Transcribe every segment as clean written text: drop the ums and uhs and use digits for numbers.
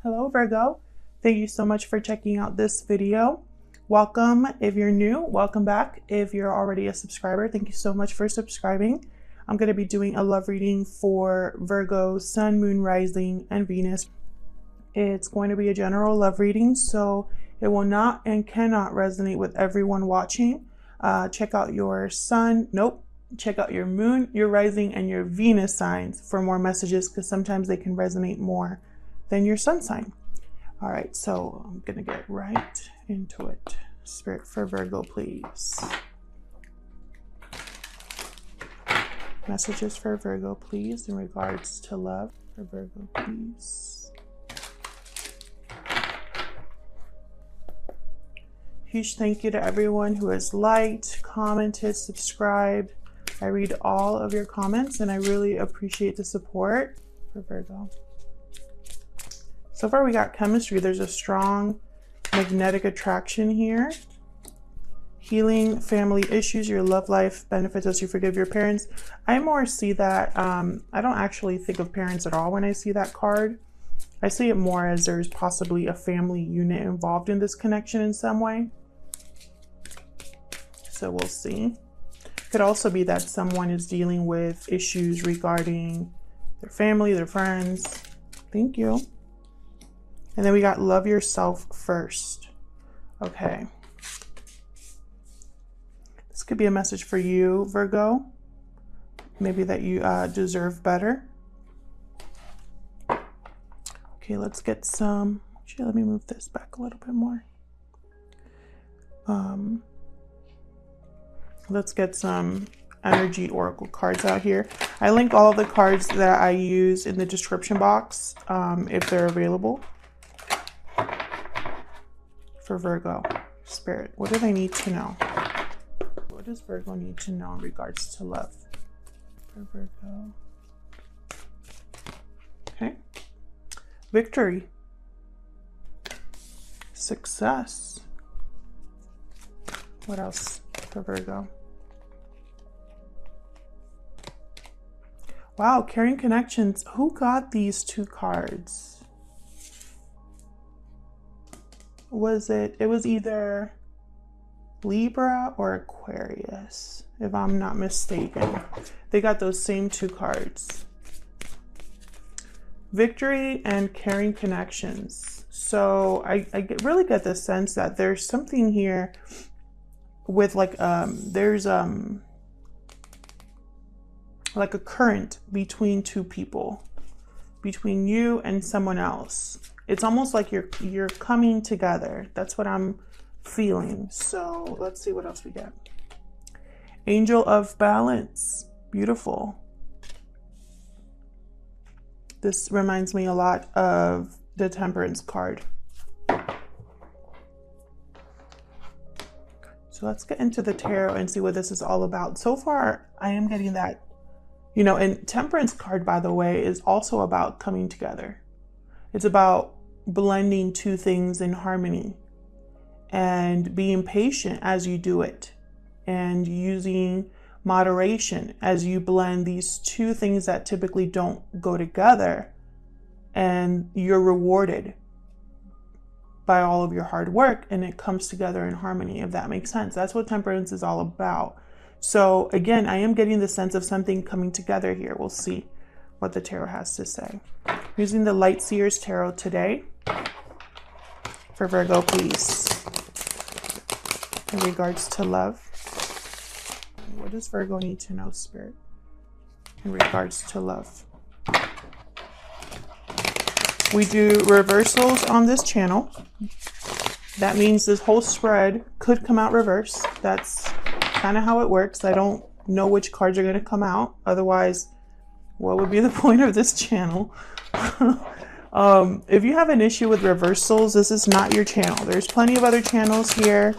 Hello Virgo, thank you so much for checking out this video. Welcome if you're new, welcome back if you're already a subscriber. Thank you so much for subscribing. I'm going to be doing a love reading for Virgo, Sun, Moon, Rising, and Venus. It's going to be a general love reading, so it will not and cannot resonate with everyone watching. Check out your Sun, check out your Moon, your Rising, and your Venus signs for more messages, because sometimes they can resonate more than your Sun sign. All right, so I'm gonna get right into it. Spirit for Virgo, please. Messages for Virgo, please, in regards to love. For Virgo, please. Huge thank you to everyone who has liked, commented, subscribed. I read all of your comments and I really appreciate the support. For Virgo. So far we got chemistry. There's a strong magnetic attraction here. Healing family issues, your love life benefits as you forgive your parents. I more see that, I don't actually think of parents at all when I see that card. I see it more as there's possibly a family unit involved in this connection in some way. So we'll see. Could also be that someone is dealing with issues regarding their family, their friends. Thank you. And then we got love yourself first. Okay. This could be a message for you, Virgo. Maybe that you deserve better. Okay, let's get some. Actually, let me move this back a little bit more. Let's get some energy oracle cards out here. I link all of the cards that I use in the description box if they're available. For Virgo, Spirit, what do they need to know? What does Virgo need to know in regards to love? For Virgo. Okay. Victory. Success. What else for Virgo? Wow, caring connections. Who got these two cards? It was either Libra or Aquarius, if I'm not mistaken. They got those same two cards. Victory and caring connections. So I really get the sense that there's something here with like there's like a current between two people, between you and someone else. It's almost like you're coming together. That's what I'm feeling. So let's see what else we get. Angel of Balance. Beautiful. This reminds me a lot of the Temperance card. So let's get into the tarot and see what this is all about. So far, I am getting that, and Temperance card, by the way, is also about coming together. It's about blending two things in harmony and being patient as you do it and using moderation as you blend these two things that typically don't go together, and you're rewarded by all of your hard work and it comes together in harmony, if that makes sense. That's what Temperance is all about. So again, I am getting the sense of something coming together here. We'll see what the tarot has to say. I'm using the Light Seers Tarot today. For Virgo, please. In regards to love. What does Virgo need to know, Spirit? In regards to love. We do reversals on this channel. That means this whole spread could come out reverse. That's kind of how it works. I don't know which cards are going to come out. Otherwise, what would be the point of this channel? If you have an issue with reversals, this is not your channel. There's plenty of other channels here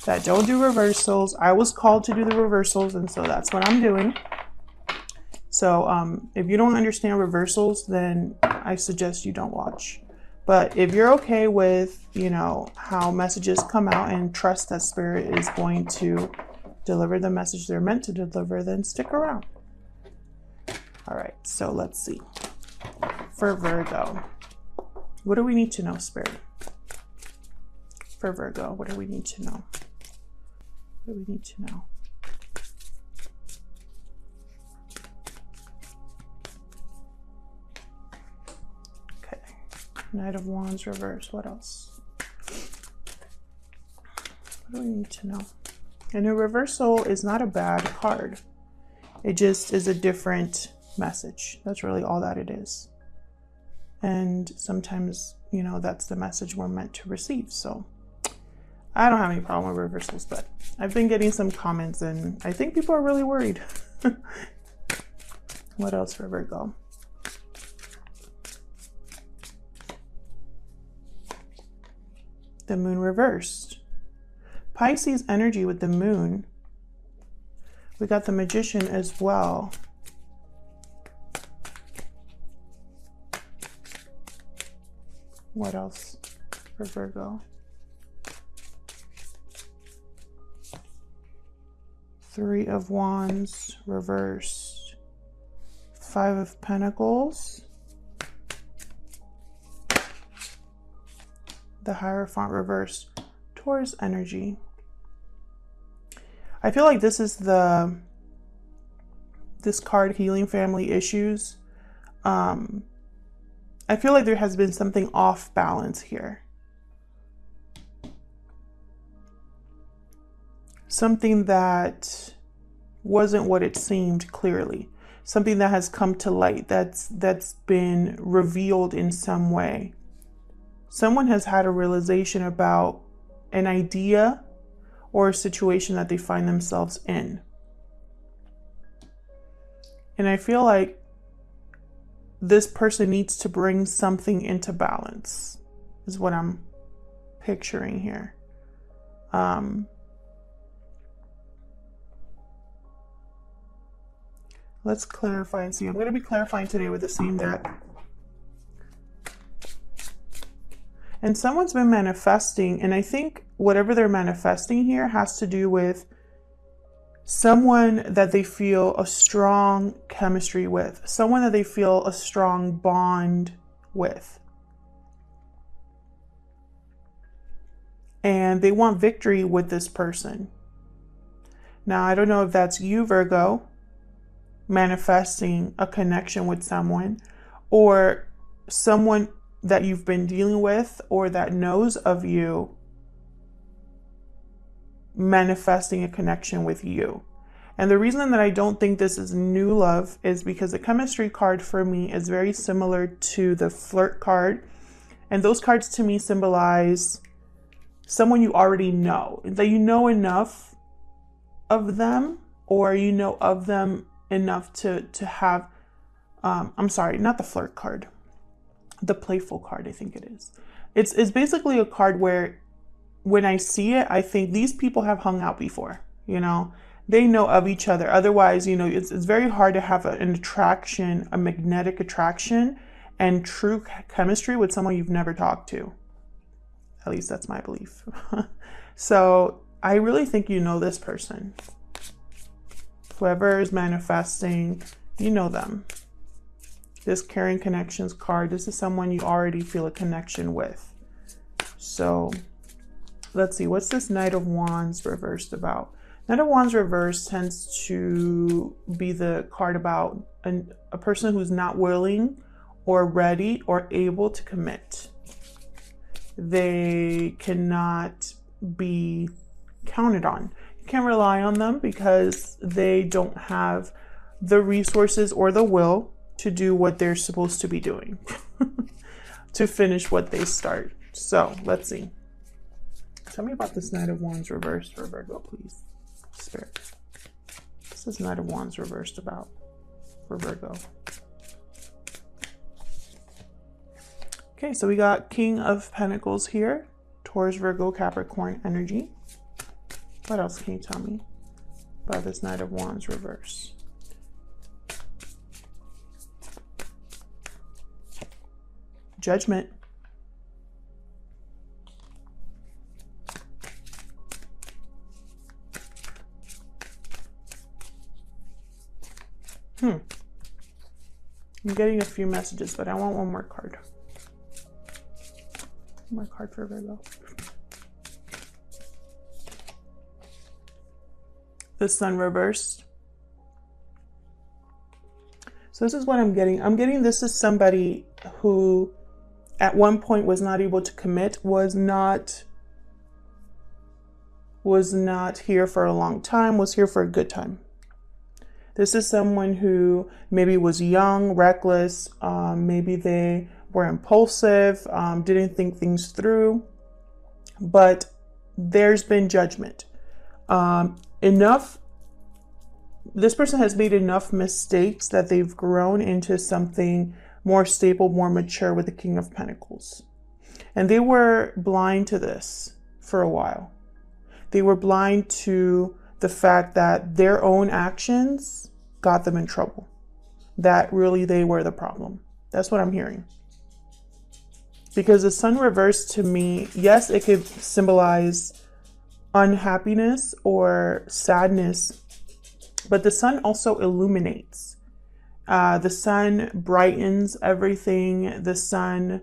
that don't do reversals. I was called to do the reversals, and so that's what I'm doing. So if you don't understand reversals, then I suggest you don't watch. But if you're okay with, how messages come out and trust that Spirit is going to deliver the message they're meant to deliver, then stick around. All right, so let's see. For Virgo, What do we need to know, Spirit? For Virgo, what do we need to know? What do we need to know? Okay. Knight of Wands reverse. What else? What do we need to know? And a reversal is not a bad card. It just is a different message. That's really all that it is. And sometimes, you know, that's the message we're meant to receive. So I don't have any problem with reversals, but I've been getting some comments and I think people are really worried. What else for Virgo? The moon reversed. Pisces energy with the moon. We got the Magician as well. What else for Virgo? Three of Wands reversed. Five of Pentacles. The Hierophant reversed. Taurus energy. I feel like this is this card, Healing Family Issues. I feel like there has been something off balance here. Something that wasn't what it seemed clearly. Something that has come to light, that's been revealed in some way. Someone has had a realization about an idea or a situation that they find themselves in. And I feel like this person needs to bring something into balance, is what I'm picturing here. Let's clarify and see. I'm going to be clarifying today with the same deck. And someone's been manifesting, and I think whatever they're manifesting here has to do with someone that they feel a strong chemistry with, someone that they feel a strong bond with. And they want victory with this person. Now, I don't know if that's you, Virgo, manifesting a connection with someone, or someone that you've been dealing with or that knows of you manifesting a connection with you. And the reason that I don't think this is new love is because the chemistry card for me is very similar to the flirt card. And those cards to me symbolize someone you already know, that you know enough of them, or you know of them enough to have, I'm sorry, not the flirt card, the playful card, I think it is. It's basically a card where when I see it, I think these people have hung out before, you know, they know of each other. Otherwise, you know, it's very hard to have an attraction, a magnetic attraction and true chemistry with someone you've never talked to. At least that's my belief. So I really think you know this person. Whoever is manifesting, you know them. This Caring Connections card, this is someone you already feel a connection with. So let's see, what's this Knight of Wands reversed about? Knight of Wands reversed tends to be the card about a person who's not willing or ready or able to commit. They cannot be counted on. You can't rely on them because they don't have the resources or the will to do what they're supposed to be doing, to finish what they start. So let's see. Tell me about this Knight of Wands reversed for Virgo, please. Spirit. This is Knight of Wands reversed about for Virgo. Okay, so we got King of Pentacles here. Taurus, Virgo, Capricorn energy. What else can you tell me about this Knight of Wands reverse? Judgment. I'm getting a few messages, but I want one more card. One more card for Virgo. The Sun reversed. So this is what I'm getting. I'm getting this is somebody who at one point was not able to commit, was not here for a long time, was here for a good time. This is someone who maybe was young, reckless, maybe they were impulsive, didn't think things through, but there's been judgment. This person has made enough mistakes that they've grown into something more stable, more mature with the King of Pentacles. And they were blind to this for a while. They were blind to the fact that their own actions got them in trouble. That really they were the problem. That's what I'm hearing. Because the Sun reversed to me, yes, it could symbolize unhappiness or sadness, but the Sun also illuminates. The Sun brightens everything. The Sun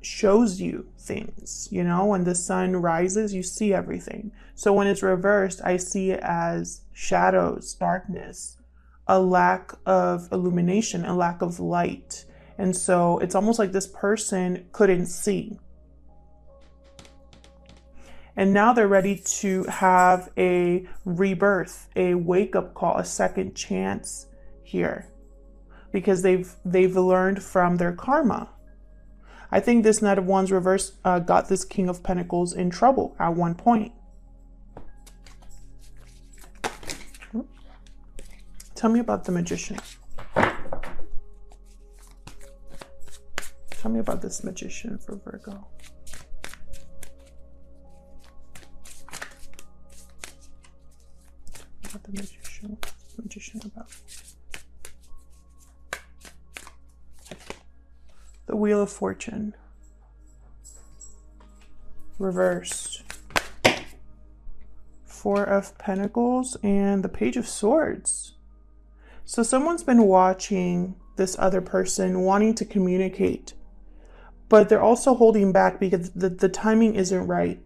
shows you things. You know, when the Sun rises, you see everything. So when it's reversed, I see it as shadows, darkness, a lack of illumination, a lack of light. And so it's almost like this person couldn't see. And now they're ready to have a rebirth, a wake-up call, a second chance here, because they've learned from their karma. I think this Knight of Wands reverse got this King of Pentacles in trouble at one point. Tell me about the Magician. Tell me about this Magician for Virgo. About the Magician. What's the Magician about? The Wheel of Fortune. Reversed. Four of Pentacles and the Page of Swords. So someone's been watching this other person, wanting to communicate, but they're also holding back because the timing isn't right.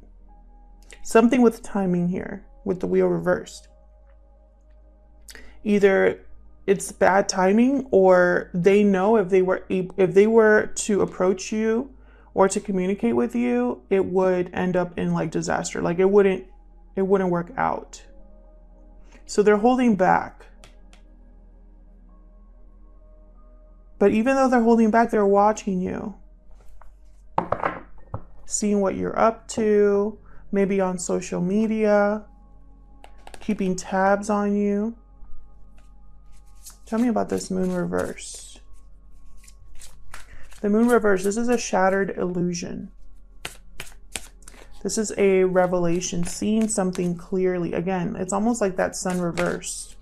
Something with timing here, with the wheel reversed. Either it's bad timing, or they know if they were to approach you or to communicate with you, it would end up in like disaster. Like it wouldn't work out. So they're holding back. But even though they're holding back, they're watching you, seeing what you're up to, maybe on social media, keeping tabs on you. Tell me about this Moon reverse. The Moon reverse, this is a shattered illusion. This is a revelation, seeing something clearly. Again, it's almost like that Sun reversed.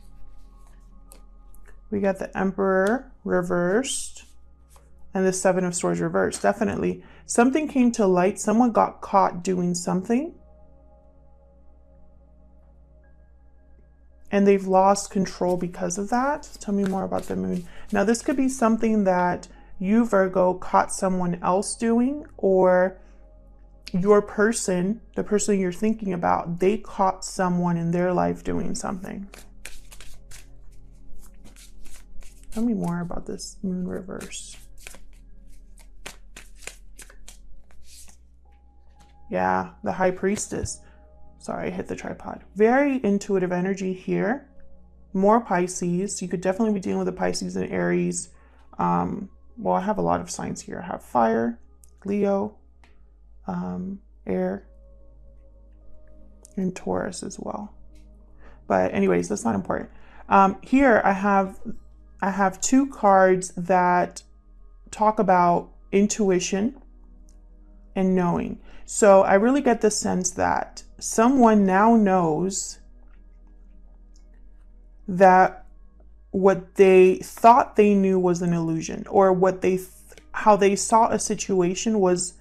We got the Emperor reversed and the Seven of Swords reversed. Definitely. Something came to light. Someone got caught doing something. And they've lost control because of that. Tell me more about the Moon. Now, this could be something that you, Virgo, caught someone else doing, or your person, the person you're thinking about, they caught someone in their life doing something. Tell me more about this Moon reverse. Yeah, the High Priestess. Sorry, I hit the tripod. Very intuitive energy here. More Pisces. You could definitely be dealing with the Pisces and Aries. Well, I have a lot of signs here. I have fire, Leo, air, and Taurus as well. But anyways, that's not important. Here I have two cards that talk about intuition and knowing. So I really get the sense that someone now knows that what they thought they knew was an illusion, or how they saw a situation was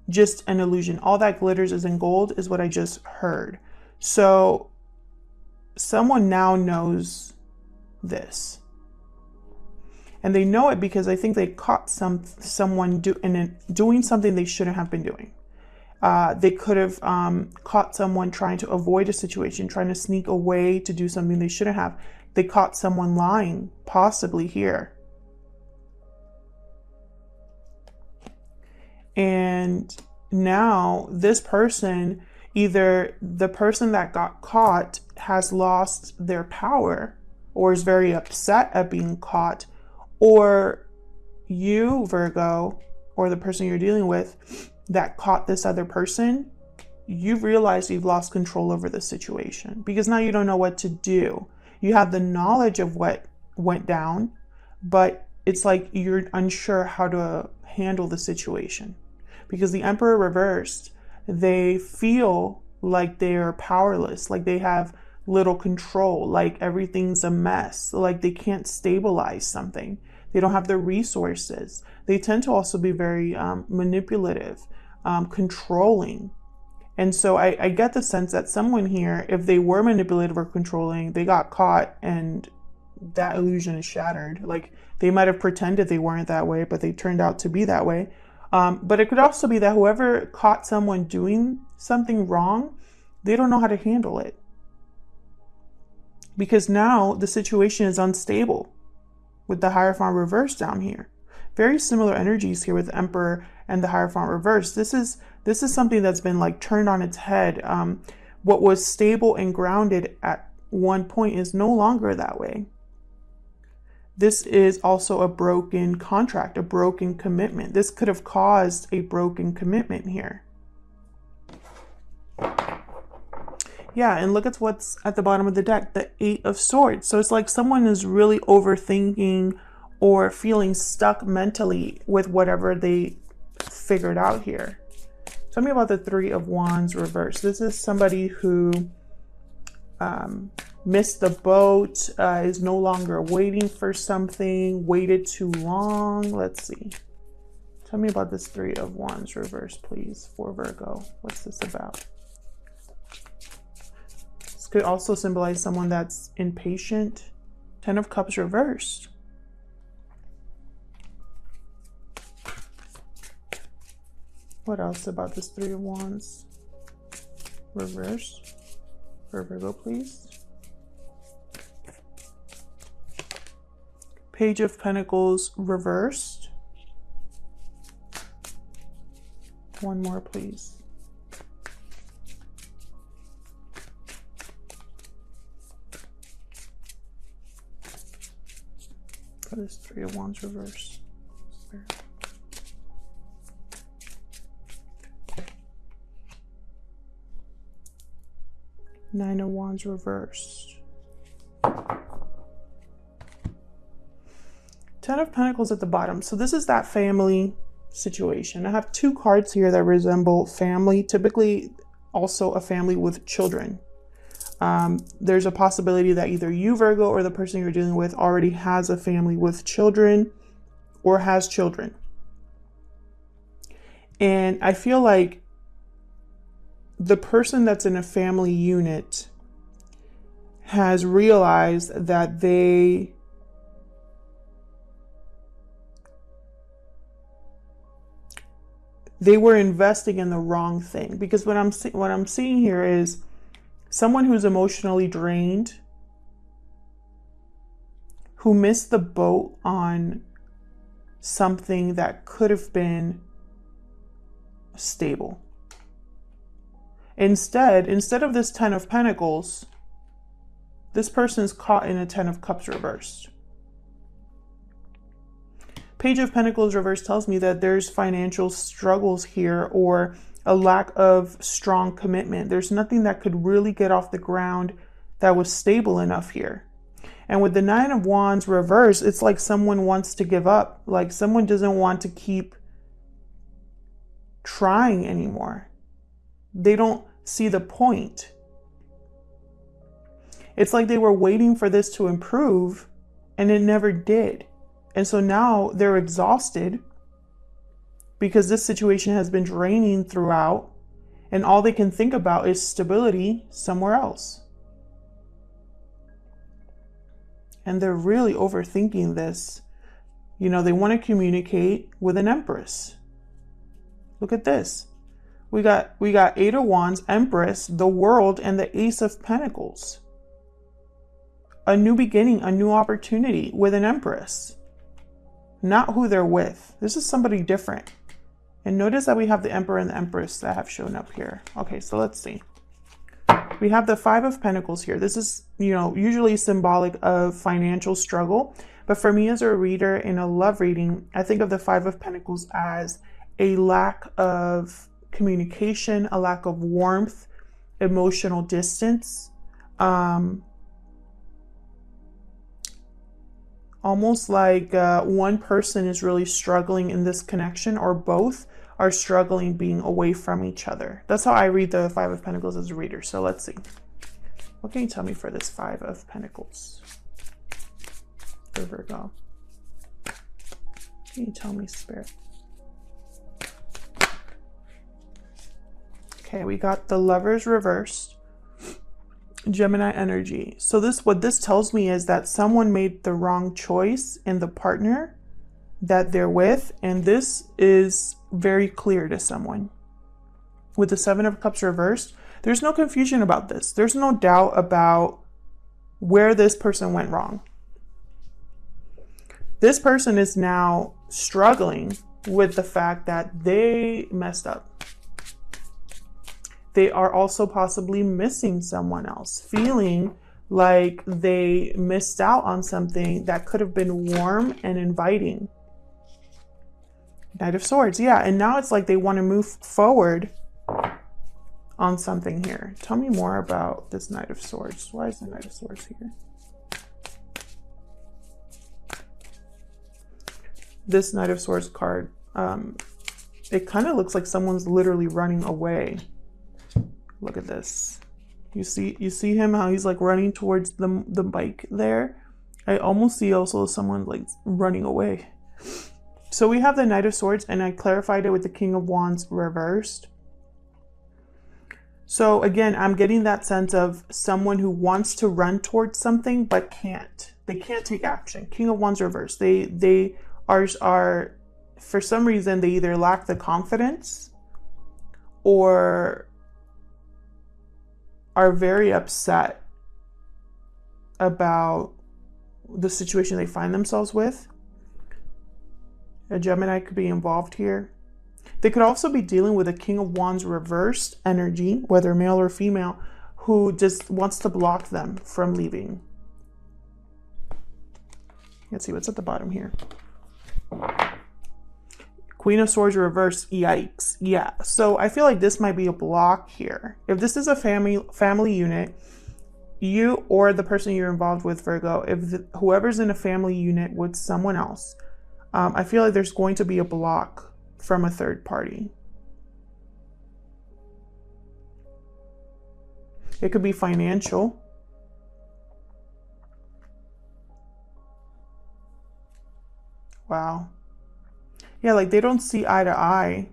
just an illusion. All that glitters isn't gold is what I just heard. So someone now knows this. And they know it because I think they caught someone doing something they shouldn't have been doing. They could have caught someone trying to avoid a situation, trying to sneak away to do something they shouldn't have. They caught someone lying, possibly here. And now this person, either the person that got caught has lost their power or is very upset at being caught, or you, Virgo, or the person you're dealing with that caught this other person, you've realized you've lost control over the situation because now you don't know what to do. You have the knowledge of what went down, but it's like you're unsure how to handle the situation. Because the Emperor reversed, they feel like they're powerless, like they have little control, like everything's a mess, like they can't stabilize something. They don't have the resources. They tend to also be very manipulative, controlling. And so I get the sense that someone here, if they were manipulative or controlling, they got caught and that illusion is shattered. Like they might have pretended they weren't that way, but they turned out to be that way. But it could also be that whoever caught someone doing something wrong, they don't know how to handle it. Because now the situation is unstable with the Hierophant reverse down here. Very similar energies here with the Emperor and the Hierophant reverse. This is something that's been like turned on its head. What was stable and grounded at one point is no longer that way. This is also a broken contract, a broken commitment. This could have caused a broken commitment here. Yeah, and look at what's at the bottom of the deck, the 8 of Swords. So it's like someone is really overthinking or feeling stuck mentally with whatever they figured out here. Tell me about the 3 of Wands reverse. This is somebody who missed the boat, is no longer waiting for something, waited too long. Let's see. Tell me about this 3 of Wands reverse, please, for Virgo. What's this about? This could also symbolize someone that's impatient. 10 of Cups reversed. What else about this 3 of Wands reverse for Virgo, please? Page of Pentacles reversed. One more, please. For this 3 of Wands reversed. Nine of Wands reversed. 10 of Pentacles at the bottom. So this is that family situation. I have 2 cards here that resemble family, typically also a family with children. There's a possibility that either you, Virgo, or the person you're dealing with already has a family with children or has children. And I feel like the person that's in a family unit has realized that they were investing in the wrong thing. Because what I'm seeing here is someone who's emotionally drained, who missed the boat on something that could have been stable. Instead of this 10 of Pentacles, this person's caught in a 10 of Cups reversed. Page of Pentacles reversed tells me that there's financial struggles here or a lack of strong commitment. There's nothing that could really get off the ground that was stable enough here. And with the 9 of Wands reversed, it's like someone wants to give up. Like someone doesn't want to keep trying anymore. They don't see the point. It's like they were waiting for this to improve and it never did. And so now they're exhausted because this situation has been draining throughout and all they can think about is stability somewhere else. And they're really overthinking this You know, they want to communicate with an Empress. Look at this. We got Eight of Wands, Empress, the World, and the Ace of Pentacles. A new beginning, a new opportunity with an Empress. Not who they're with. This is somebody different. And notice that we have the Emperor and the Empress that have shown up here. Okay, so let's see. We have the Five of Pentacles here. This is, you know, usually symbolic of financial struggle. But for me as a reader in a love reading, I think of the Five of Pentacles as a lack of communication, a lack of warmth, emotional distance. Almost like one person is really struggling in this connection, or both are struggling being away from each other. That's how I read the Five of Pentacles as a reader. So let's see. What can you tell me for this Five of Pentacles for Virgo? What can you tell me, Spirit? Okay, we got the Lovers reversed. Gemini energy. So what this tells me is that someone made the wrong choice in the partner that they're with, and this is very clear to someone. With the Seven of Cups reversed, there's no confusion about this. There's no doubt about where this person went wrong. This person is now struggling with the fact that they messed up. They are also possibly missing someone else, feeling like they missed out on something that could have been warm and inviting. Knight of Swords, yeah. And now it's like they want to move forward on something here. Tell me more about this Knight of Swords. Why is the Knight of Swords here? This Knight of Swords card, it kind of looks like someone's literally running away. Look at this. You see him, how he's like running towards the bike there. I almost see also someone like running away. So we have the Knight of Swords, and I clarified it with the King of Wands reversed. So again, I'm getting that sense of someone who wants to run towards something but can't. They can't take action. King of Wands reversed. They are for some reason they either lack the confidence or are very upset about the situation they find themselves with. A Gemini could be involved here. They could also be dealing with a King of Wands reversed energy, whether male or female, who just wants to block them from leaving. Let's see what's at the bottom here. Queen of Swords reversed, yikes. Yeah, so I feel like this might be a block here. If this is a family unit, you or the person you're involved with, Virgo, if whoever's in a family unit with someone else, I feel like there's going to be a block from a third party. It could be financial. Wow. Yeah, like they don't see eye to eye.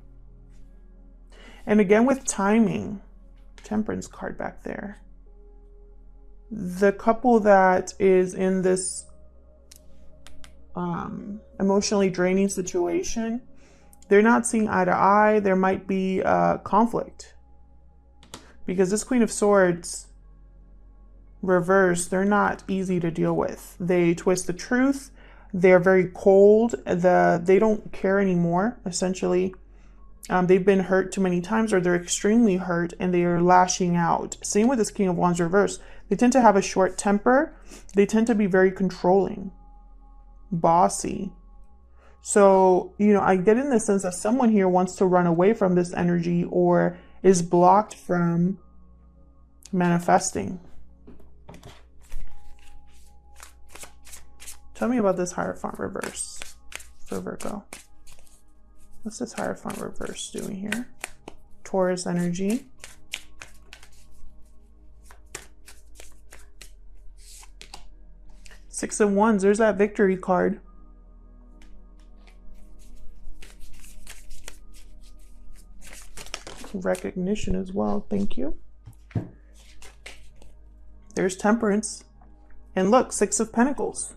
And again with timing, Temperance card back there. The couple that is in this emotionally draining situation, they're not seeing eye to eye. There might be conflict. Because this Queen of Swords reversed, they're not easy to deal with. They twist the truth. They're very cold. They don't care anymore, essentially. They've been hurt too many times, or they're extremely hurt and they are lashing out. Same with this King of Wands reverse. They tend to have a short temper. They tend to be very controlling, bossy. So, you know, I get in the sense that someone here wants to run away from this energy or is blocked from manifesting. Tell me about this Hierophant reverse for Virgo. What's this Hierophant reverse doing here? Taurus energy. Six of Wands, there's that victory card. Recognition as well, thank you. There's Temperance. And look, Six of Pentacles.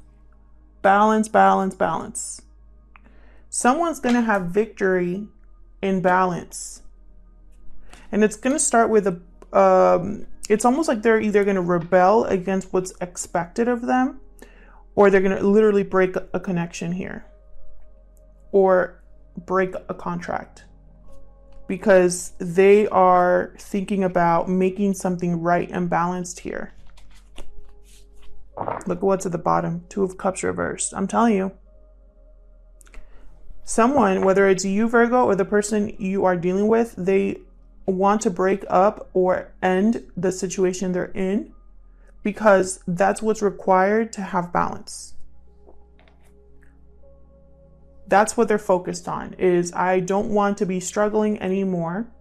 Balance, balance, balance. someone's going to have victory in balance. And it's going to start with it's almost like they're either going to rebel against what's expected of them, or they're going to literally break a connection here, or break a contract, because they are thinking about making something right and balanced here. Look at what's at the bottom. Two of Cups reversed. I'm telling you, someone, whether it's you, Virgo, or the person you are dealing with, they want to break up or end the situation they're in, because that's what's required to have balance. That's what they're focused on, is I don't want to be struggling anymore.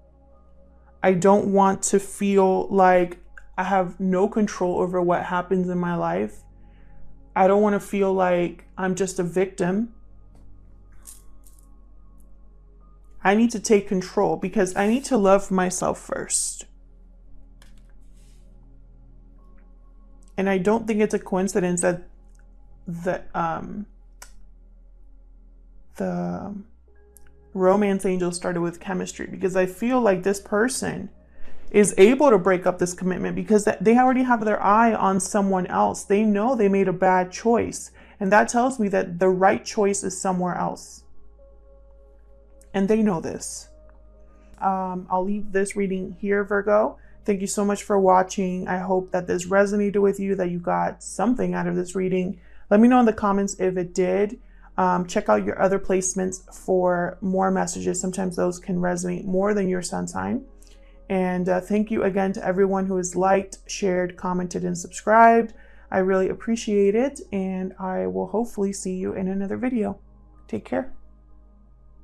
I don't want to feel like I have no control over what happens in my life. I don't want to feel like I'm just a victim. I need to take control, because I need to love myself first. And I don't think it's a coincidence that the romance angel started with chemistry, because I feel like this person is able to break up this commitment because they already have their eye on someone else. They know they made a bad choice. And that tells me that the right choice is somewhere else. And they know this. I'll leave this reading here, Virgo. Thank you so much for watching. I hope that this resonated with you, that you got something out of this reading. Let me know in the comments if it did. Check out your other placements for more messages. Sometimes those can resonate more than your sun sign. And thank you again to everyone who has liked, shared, commented, and subscribed. I really appreciate it. And I will hopefully see you in another video. Take care.